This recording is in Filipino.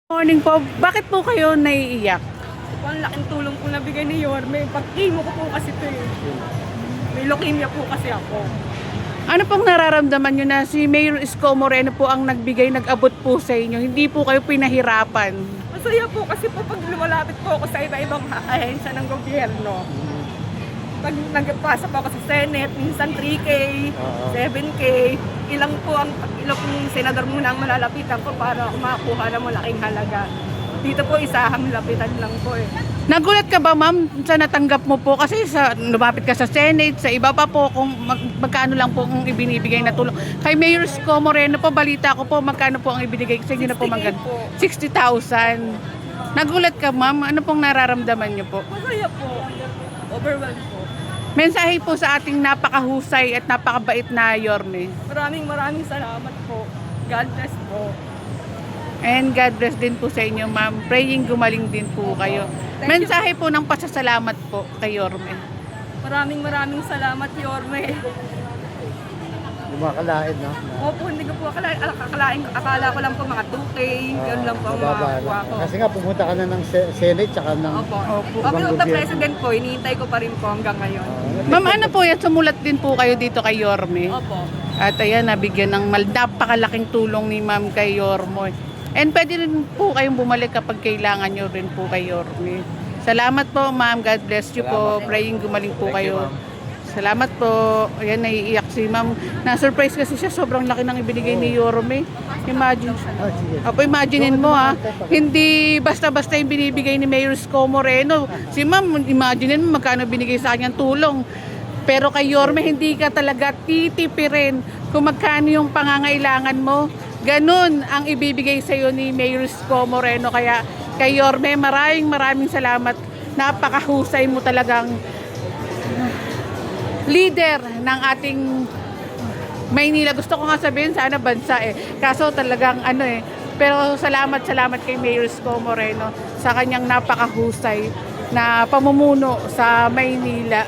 Morning po. Bakit po kayo naiiyak? Ang laking tulong po nabigay ni Yorme. Pag-imo ko po kasi ito eh. May leukemia po kasi ako. Ano pong nararamdaman nyo na si Mayor Isko Moreno po ang nagbigay, nag-abot po sa inyo? Hindi po kayo pinahirapan. Masaya po kasi po pag lumalapit po ako sa iba-ibang ahensya ng gobyerno. Pag nagpasa po ako sa Senate, minsan 3K, 7K, ilang pong senador muna ang malalapitan ko para makakuha ng malaking halaga. Dito po isahang lapitan lang po eh. Nagulat ka ba, ma'am, sa natanggap mo po? Kasi lumapit ka sa Senate, sa iba pa po, kung magkano lang po ang ibinibigay na tulong. Kay Mayor Isko Moreno po, balita ko po, magkano po ang ibinigay sa inyo na po 60,000. Nagulat ka, ma'am? Ano pong nararamdaman nyo po? Masaya po. Overwhelmed po. Mensahe po sa ating napakahusay at napakabait na Yorme. Maraming salamat po. God bless po. And God bless din po sa inyo, ma'am. Praying gumaling din po kayo. Mensahe po ng pasasalamat po kay Yorme. Maraming salamat, Yorme. Lumakalain, no? Opo, hindi ko po akala ko lang po mga 2K, yun lang po ang makakuha ko. Kasi nga pumunta ka na ng Senate tsaka ng Opo. Opo. Opo, the President po, hinihintay ko pa rin po hanggang ngayon. Ma'am, ano po yan? Sumulat din po kayo dito kay Yorme. Opo. At ayan, nabigyan ng napakalaking tulong ni ma'am kay Yorme. And pwede rin po kayong bumalik kapag kailangan nyo rin po kay Yorme. Salamat po, ma'am. God bless you po. Praying gumaling po kayo. Salamat po. Ayan, naiiyak si ma'am. Na-surprise kasi siya. Sobrang laki ng ibinigay ni Yorme. Imagine. Opo, imaginein mo ha. Hindi basta-basta yung binibigay ni Mayor Isko Moreno. Si ma'am, imaginein mo magkano binigay sa kanyang tulong. Pero kay Yorme, hindi ka talaga titipirin kung magkano yung pangangailangan mo. Ganun ang ibibigay sa iyo ni Mayor Isko Moreno. Kaya kay Yorme, maraming salamat. Napakahusay mo talagang leader ng ating Maynila. Gusto ko nga sabihin sana bansa eh. Kaso talagang ano eh. Pero salamat kay Mayor Isko Moreno sa kanyang napakahusay na pamumuno sa Maynila.